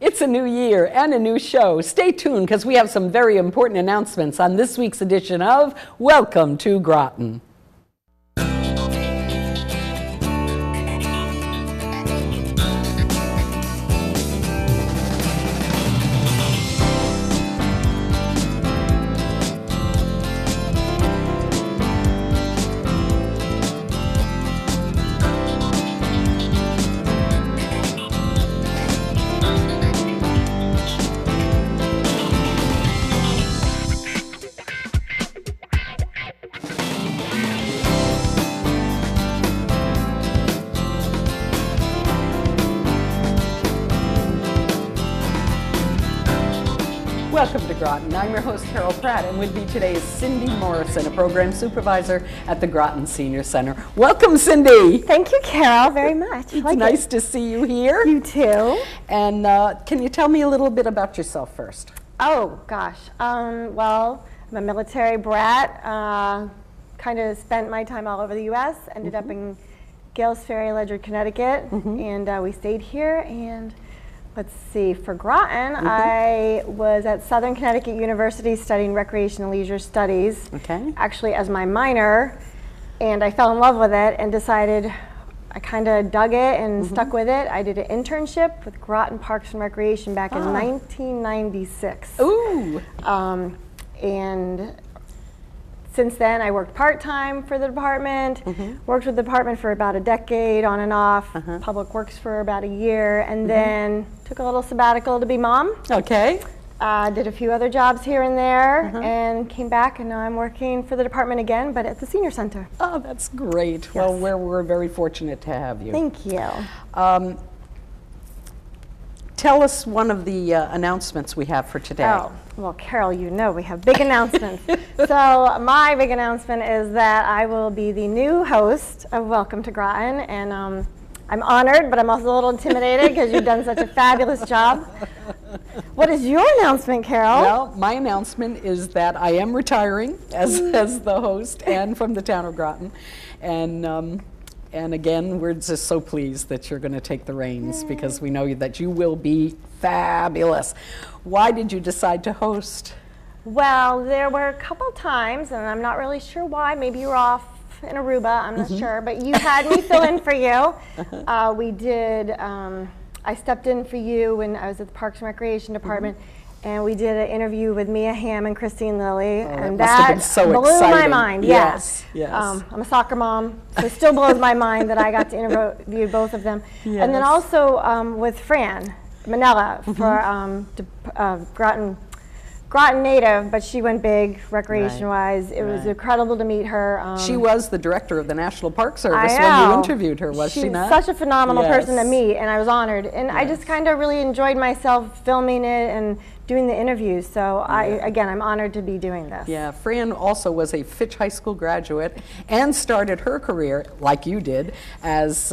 It's a new year and a new show. Stay tuned because we have some very important announcements on this week's edition of Welcome to Groton. Welcome to Groton. I'm your host, Carol Pratt, and with me today is Cindy Morrison, a program supervisor at the Groton Senior Center. Welcome, Cindy. Thank you, Carol, very much. It's nice to see you here. You too. And can you tell me a little bit about yourself first? Oh, gosh. Well, I'm a military brat. Kind of spent my time all over the U.S., ended up in Gales Ferry, Ledyard, Connecticut, and we stayed here. And let's see, for Groton, I was at Southern Connecticut University studying recreation and leisure studies, actually as my minor, and I fell in love with it and decided I kind of dug it and stuck with it. I did an internship with Groton Parks and Recreation back in 1996. Ooh! And since then, I worked part-time for the department, worked with the department for about a decade, on and off, public works for about a year, and then took a little sabbatical to be mom. Okay. Did a few other jobs here and there, and came back, and now I'm working for the department again, but at the senior center. Oh, that's great. Yes. Well, we're very fortunate to have you. Thank you. Tell us one of the announcements we have for today. Oh, well, Carol, you know we have big announcements. So my big announcement is that I will be the new host of Welcome to Groton, and I'm honored, but I'm also a little intimidated because you've done such a fabulous job. What is your announcement, Carol? Well, my announcement is that I am retiring as the host and from the Town of Groton, and again, we're just so pleased that you're going to take the reins because we know that you will be fabulous. Why did you decide to host? Well, there were a couple times, and I'm not really sure why. Maybe you were off in Aruba, I'm not sure, but you had me fill in for you. We did, I stepped in for you when I was at the Parks and Recreation Department, and we did an interview with Mia Hamm and Christine Lilly, and that so blew my mind. Yes, yes. I'm a soccer mom, so it still blows my mind that I got to interview both of them. Yes. And then also with Fran Manella for Groton native, but she went big recreation-wise. It was incredible to meet her. She was the director of the National Park Service when you interviewed her, was she not? She's such a phenomenal person to meet, and I was honored. And I just kind of really enjoyed myself filming it and doing the interviews. So again, I'm honored to be doing this. Yeah, Fran also was a Fitch High School graduate and started her career, like you did, as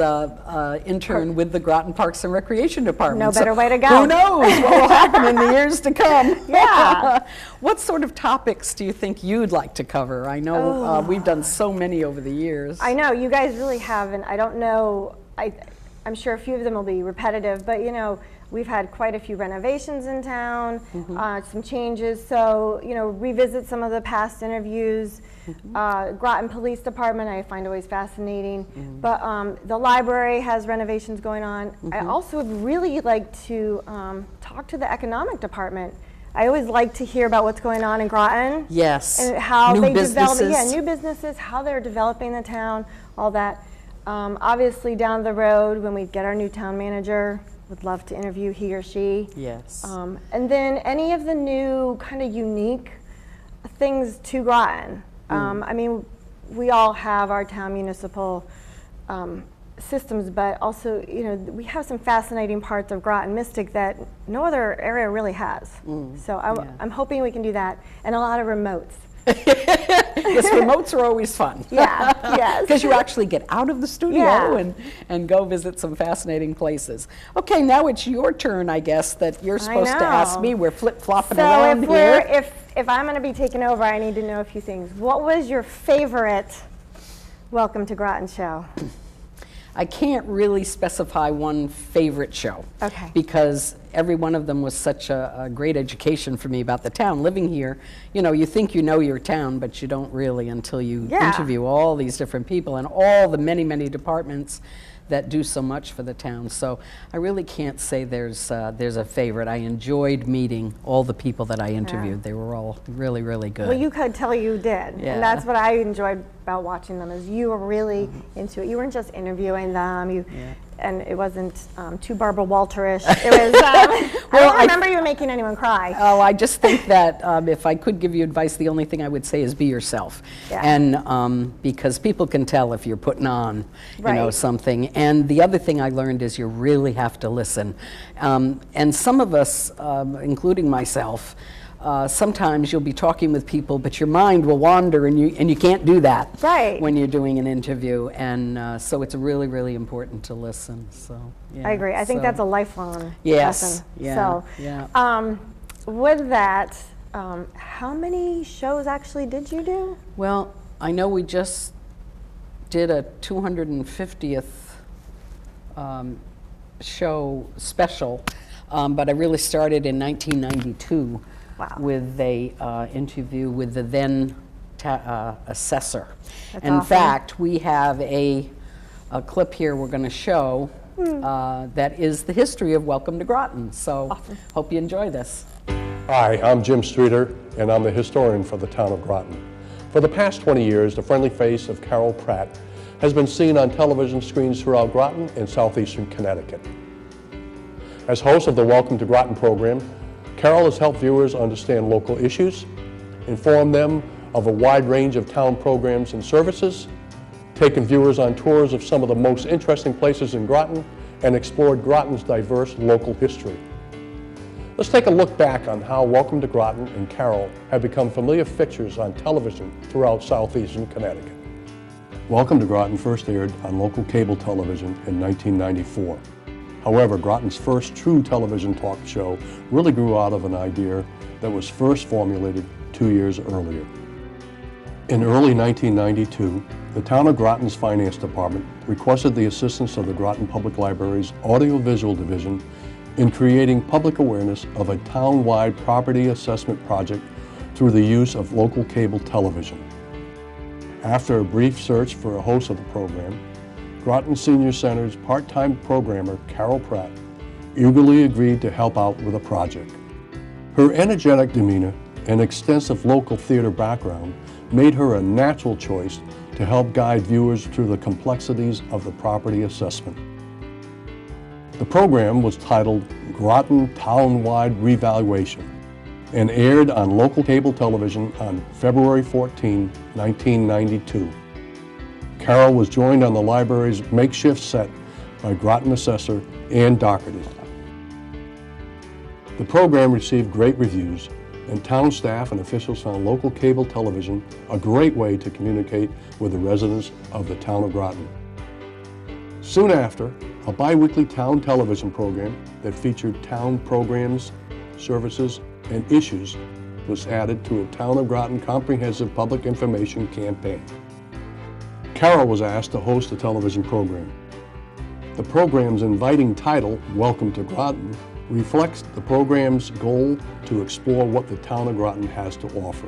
intern with the Groton Parks and Recreation Department. No better way to go. Who knows what will happen in the years to come? Yeah. What sort of topics do you think you'd like to cover? I know we've done so many over the years. I know, you guys really haven't. I don't know, I'm sure a few of them will be repetitive, but you know, we've had quite a few renovations in town, some changes, so, you know, revisit some of the past interviews. Groton Police Department, I find always fascinating. But the library has renovations going on. I also would really like to talk to the economic department. I always like to hear about what's going on in Groton. Yes. And how new they businesses. develop, new businesses, how they're developing the town, all that. Obviously down the road when we get our new town manager, would love to interview he or she. Yes. And then any of the new kind of unique things to Groton. I mean, we all have our town municipal systems, but also, you know, we have some fascinating parts of Groton Mystic that no other area really has. So I'm hoping we can do that, and a lot of remotes. Yes, remotes are always fun. Yeah, yes. Because you actually get out of the studio and go visit some fascinating places. Okay, now it's your turn, I guess, that you're supposed to ask me. We're flip-flopping around here. If I'm going to be taking over, I need to know a few things. What was your favorite Welcome to Groton show? I can't really specify one favorite show. Okay. Because every one of them was such a great education for me about the town. Living here, you know, you think you know your town, but you don't really until you Yeah. interview all these different people and all the many, many departments that do so much for the town. So I really can't say there's a favorite. I enjoyed meeting all the people that I interviewed. They were all really, really good. Well, you could tell you did. Yeah. And that's what I enjoyed about watching them, is you were really into it. You weren't just interviewing them. And it wasn't too Barbara Walterish. It was, I don't remember you making anyone cry. Oh, I just think that if I could give you advice, the only thing I would say is be yourself. Yeah. And because people can tell if you're putting on, you know, Right. something. And the other thing I learned is you really have to listen. And some of us, including myself, sometimes you'll be talking with people, but your mind will wander, and you can't do that Right. when you're doing an interview. And so it's really, really important to listen. So yeah, I agree. I think so- that's a lifelong Yes, lesson. yeah, So, yeah. with that, how many shows actually did you do? Well, I know we just did a 250th show special, but I really started in 1992 Wow. with a interview with the then assessor. That's In awesome. fact, we have a clip here we're going to show that is the history of Welcome to Groton. So hope you enjoy this. Hi, I'm Jim Streeter, and I'm the historian for the Town of Groton. For the past 20 years, the friendly face of Carol Pratt has been seen on television screens throughout Groton and southeastern Connecticut. As host of the Welcome to Groton program, Carol has helped viewers understand local issues, inform them of a wide range of town programs and services, taken viewers on tours of some of the most interesting places in Groton, and explored Groton's diverse local history. Let's take a look back on how Welcome to Groton and Carol have become familiar fixtures on television throughout southeastern Connecticut. Welcome to Groton first aired on local cable television in 1994. However, Groton's first true television talk show really grew out of an idea that was first formulated 2 years earlier. In early 1992, the Town of Groton's Finance Department requested the assistance of the Groton Public Library's Audiovisual Division in creating public awareness of a town-wide property assessment project through the use of local cable television. After a brief search for a host of the program, Groton Senior Center's part-time programmer, Carol Pratt, eagerly agreed to help out with a project. Her energetic demeanor and extensive local theater background made her a natural choice to help guide viewers through the complexities of the property assessment. The program was titled Groton Town-Wide Revaluation and aired on local cable television on February 14, 1992. Carol was joined on the library's makeshift set by Groton assessor Ann Doherty. The program received great reviews, and town staff and officials found local cable television a great way to communicate with the residents of the Town of Groton. Soon after, a bi-weekly town television program that featured town programs, services, and issues was added to a Town of Groton comprehensive public information campaign. Carol was asked to host the television program. The program's inviting title, Welcome to Groton, reflects the program's goal to explore what the Town of Groton has to offer.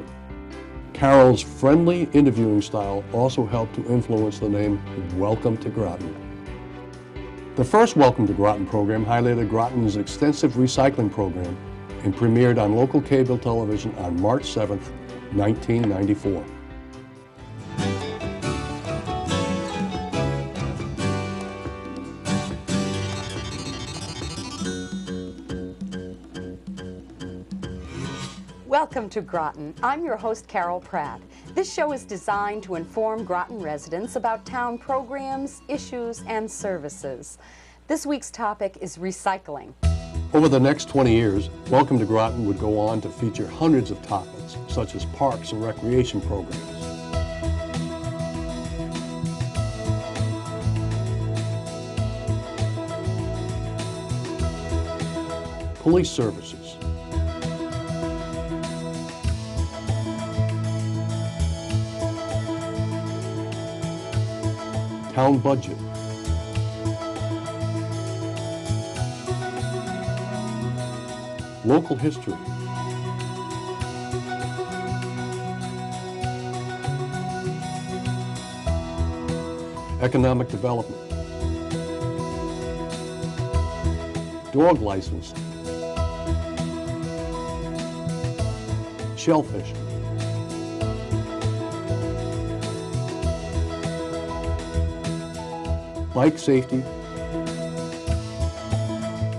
Carol's friendly interviewing style also helped to influence the name Welcome to Groton. The first Welcome to Groton program highlighted Groton's extensive recycling program and premiered on local cable television on March 7, 1994. Welcome to Groton. I'm your host, Carol Pratt. This show is designed to inform Groton residents about town programs, issues, and services. This week's topic is recycling. Over the next 20 years, Welcome to Groton would go on to feature hundreds of topics, such as parks and recreation programs, police services, town budget, local history, economic development, dog license, shellfish, bike safety,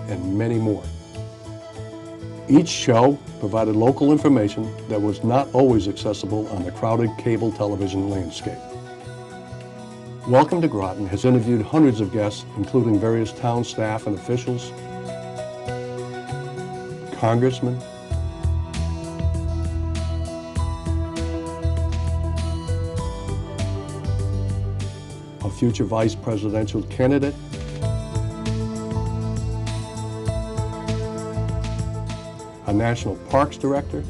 and many more. Each show provided local information that was not always accessible on the crowded cable television landscape. Welcome to Groton has interviewed hundreds of guests, including various town staff and officials, congressmen, a future vice presidential candidate, a national parks director,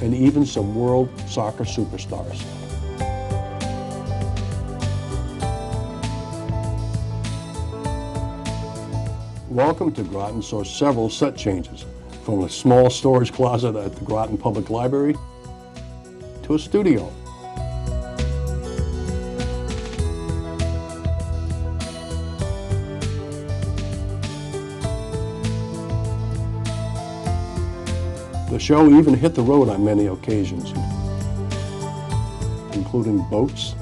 and even some world soccer superstars. Welcome to Groton saw several set changes, from a small storage closet at the Groton Public Library to a studio. The show even hit the road on many occasions, including boats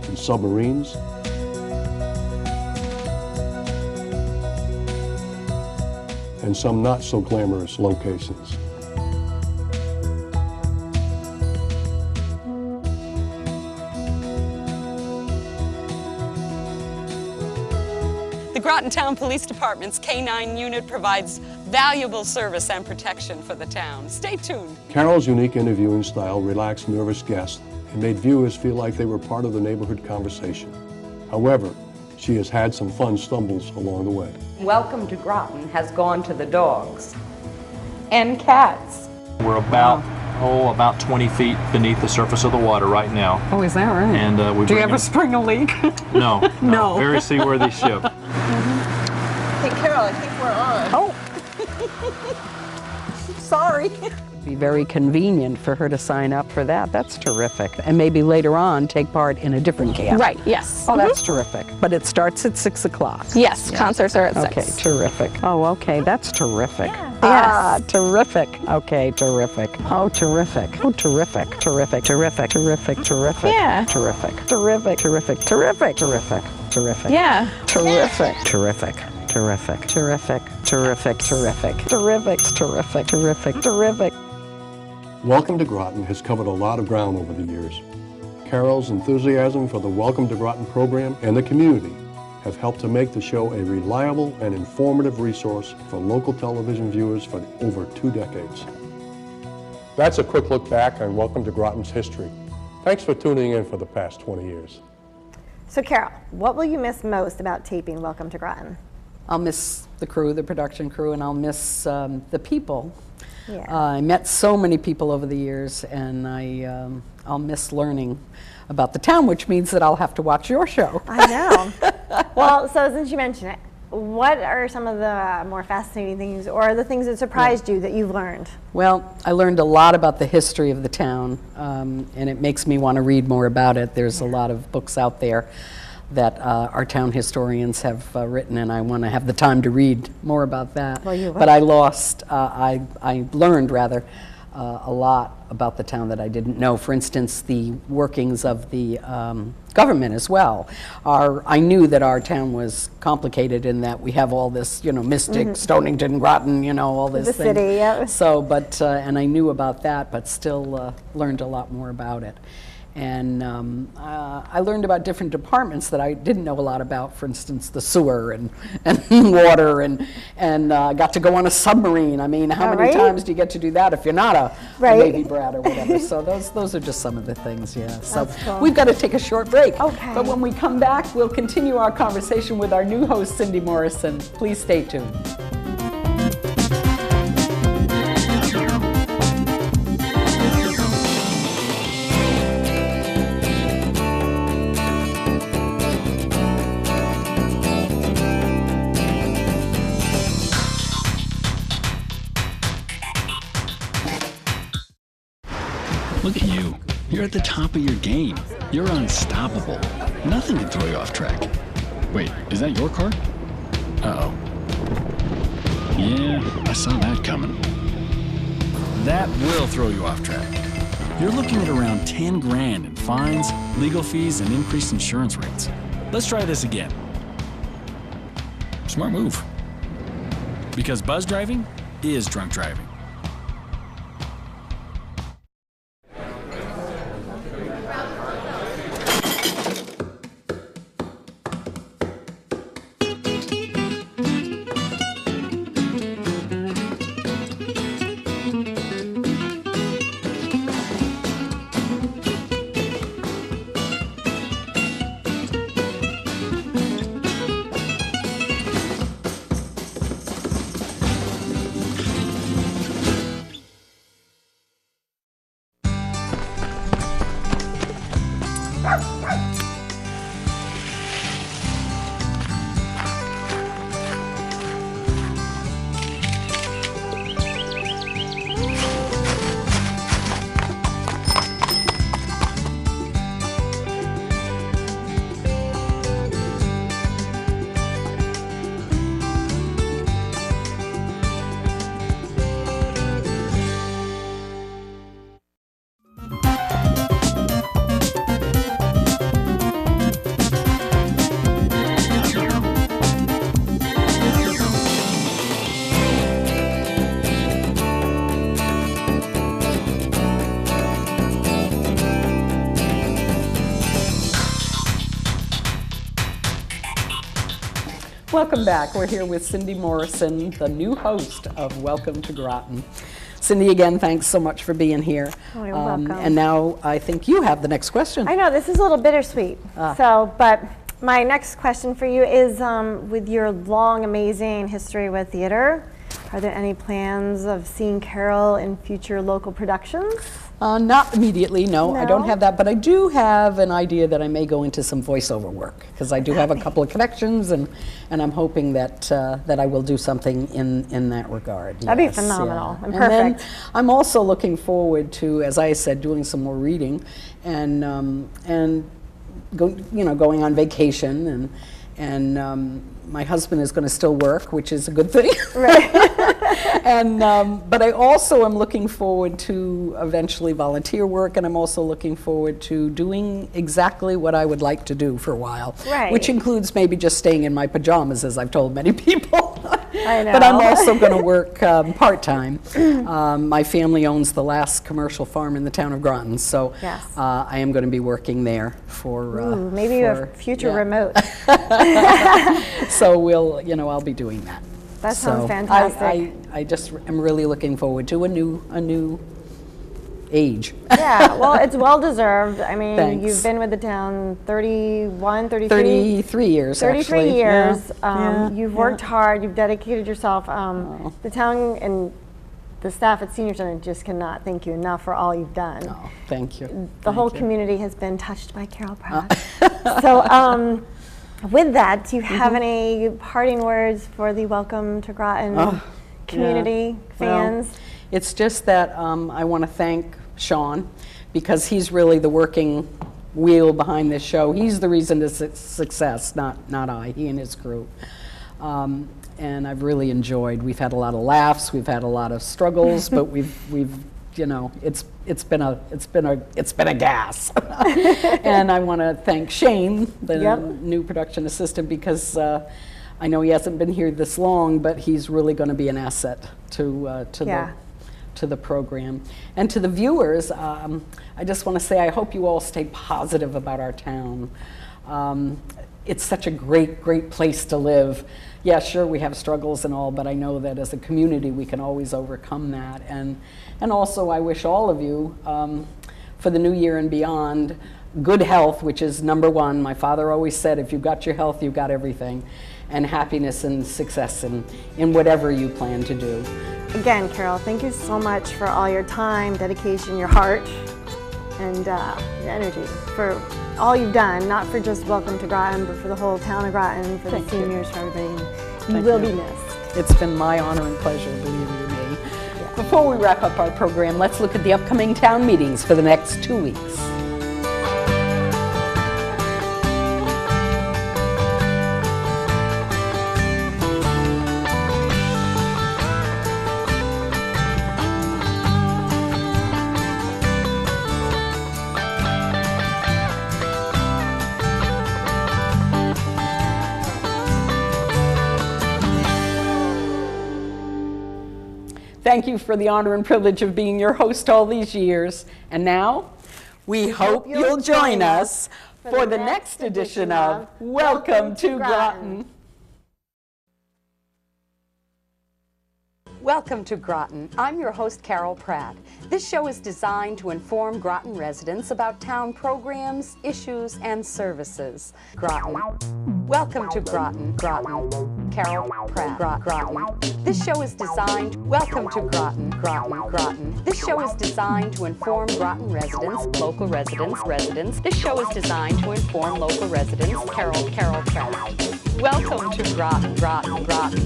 and submarines, and some not so glamorous locations. The Groton Town Police Department's K-9 unit provides valuable service and protection for the town. Stay tuned. Carol's unique interviewing style relaxed nervous guests and made viewers feel like they were part of the neighborhood conversation. However, she has had some fun stumbles along the way. Welcome to Groton has gone to the dogs and cats. We're about 20 feet beneath the surface of the water right now. Oh, is that right? And we Do you bring ever in- spring a leak? No, No. Very seaworthy ship. Hey, Carol, I think we're on. Oh. Sorry. It'd be very convenient for her to sign up for that. That's terrific. And maybe later on take part in a different camp. Right, yes. Oh, that's terrific. But it starts at 6 o'clock. Yes, concerts are at 6. Okay, terrific. Oh, okay, that's terrific. Yes. Terrific. Okay, terrific. Oh, terrific. Oh, terrific. Terrific. Terrific. Terrific. Terrific. Yeah. Terrific. Terrific. Terrific. Terrific. Terrific. Terrific. Yeah. Terrific. Terrific. Terrific. Terrific. Terrific. Terrific. Terrific. Terrific. Terrific. Terrific. Welcome to Groton has covered a lot of ground over the years. Carol's enthusiasm for the Welcome to Groton program and the community have helped to make the show a reliable and informative resource for local television viewers for over 2 decades. That's a quick look back on Welcome to Groton's history. Thanks for tuning in for the past 20 years. So Carol, what will you miss most about taping Welcome to Groton? I'll miss the crew, the production crew, and I'll miss the people. Yeah. I met so many people over the years, and I'll miss learning about the town, which means that I'll have to watch your show. I know. Well, so since you mentioned it, what are some of the more fascinating things or the things that surprised you that you've learned? Well, I learned a lot about the history of the town, and it makes me want to read more about it. There's a lot of books out there that our town historians have written, and I want to have the time to read more about that. Well, you will. But I learned rather a lot about the town that I didn't know. For instance, the workings of the government as well. I knew that our town was complicated in that we have all this, Mystic, Stonington, Groton, all this The thing. city, yeah. So, but, and I knew about that, but still learned a lot more about it. And I learned about different departments that I didn't know a lot about. For instance, the sewer and water, and got to go on a submarine. I mean, how many times do you get to do that if you're not a Navy brat or whatever? So those are just some of the things, yeah. So cool. we've got to take a short break. Okay. But when we come back, we'll continue our conversation with our new host, Cindy Morrison. Please stay tuned. Look at you. You're at the top of your game. You're unstoppable. Nothing can throw you off track. Wait, is that your car? Uh-oh. Yeah, I saw that coming. That will throw you off track. You're looking at around 10 grand in fines, legal fees, and increased insurance rates. Let's try this again. Smart move. Because buzz driving is drunk driving. Welcome back. We're here with Cindy Morrison, the new host of Welcome to Groton. Cindy, again, thanks so much for being here. Oh, you're welcome. And now I think you have the next question. I know, this is a little bittersweet. But my next question for you is, with your long, amazing history with theater, are there any plans of seeing Carol in future local productions? Not immediately, no, I don't have that, but I do have an idea that I may go into some voiceover work, because I do have a couple of connections, and I'm hoping that that I will do something in that regard. That'd be phenomenal and perfect. And then I'm also looking forward to, as I said, doing some more reading, and going on vacation, and my husband is going to still work, which is a good thing. Right. And but I also am looking forward to eventually volunteer work, and I'm also looking forward to doing exactly what I would like to do for a while, right. Which includes maybe just staying in my pajamas, as I've told many people. I know. But I'm also going to work part-time. My family owns the last commercial farm in the town of Groton, so yes. I am going to be working there for maybe a future remote. So I'll be doing that. That sounds fantastic. I just am really looking forward to a new age. Yeah, well, it's well deserved. I mean, Thanks. You've been with the town 33 years, 33 actually. years. Yeah. You've worked hard. You've dedicated yourself. The town and the staff at Senior Center just cannot thank you enough for all you've done. Oh, thank you. The whole community has been touched by Carol Pratt. So, with that, do you have any parting words for the Welcome to Groton community, fans? Well, it's just that I want to thank Sean, because he's really the working wheel behind this show. He's the reason to success, not I, he and his crew. And I've really enjoyed. We've had a lot of laughs, we've had a lot of struggles, but we've it's been a gas. And I want to thank Shane, the new production assistant, because I know he hasn't been here this long, but he's really going to be an asset to the program. And to the viewers, I just want to say I hope you all stay positive about our town. It's such a great place to live. Yeah, sure, we have struggles and all, but I know that as a community we can always overcome that. And also I wish all of you, for the new year and beyond, good health, which is number one. My father always said, if you've got your health, you've got everything. And happiness and success in whatever you plan to do. Again, Carol, thank you so much for all your time, dedication, your heart, and your energy, for all you've done, not for just Welcome to Groton, but for the whole town of Groton, for the seniors, for everybody. You will be missed. It's been my honor and pleasure, believe you me. Before we wrap up our program, let's look at the upcoming town meetings for the next 2 weeks. Thank you for the honor and privilege of being your host all these years. And now, we hope you'll join us for the next edition of Welcome to Groton. Welcome to Groton. I'm your host, Carol Pratt. This show is designed to inform Groton residents about town programs, issues, and services. Groton. Welcome to Groton. Groton. Carol Pratt. Groton. This show is designed. Welcome to Groton. Groton. This show is designed to inform Groton residents, local residents. This show is designed to inform local residents. Carol Pratt. Welcome to Groton.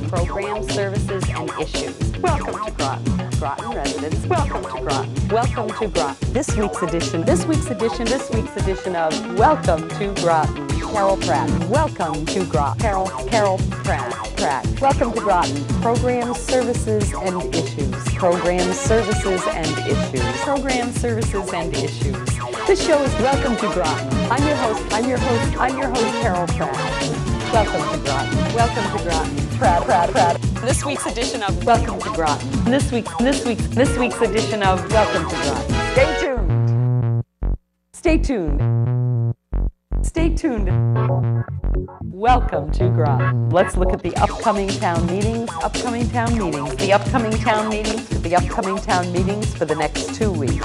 Programs, services, and issues. Welcome to Groton residents. Welcome to Groton. This week's edition of Welcome to Groton. Carol Pratt. Welcome to Groton. Carol Pratt. Welcome to Groton. Programs, services, and issues. This show is Welcome to Groton. I'm your host, Carol Pratt. Welcome to Groton. Pratt. This week's edition of Welcome to Groton. This week's edition of Welcome to Groton. Stay tuned. Welcome to Groton. Let's look at the upcoming town meetings. The upcoming town meetings for the next 2 weeks.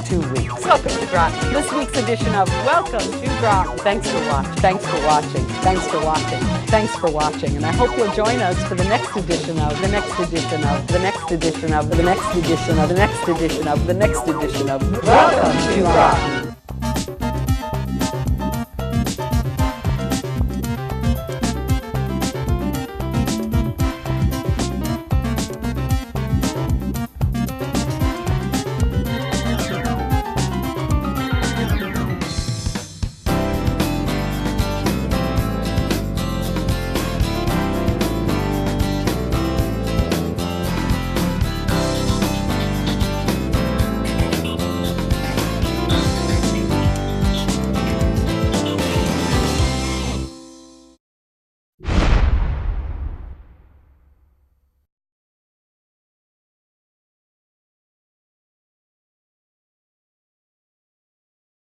2 weeks. Welcome to Groton. This week's edition of Welcome to Groton. Thanks for watching. And I hope you'll join us for the next edition of Welcome to Groton.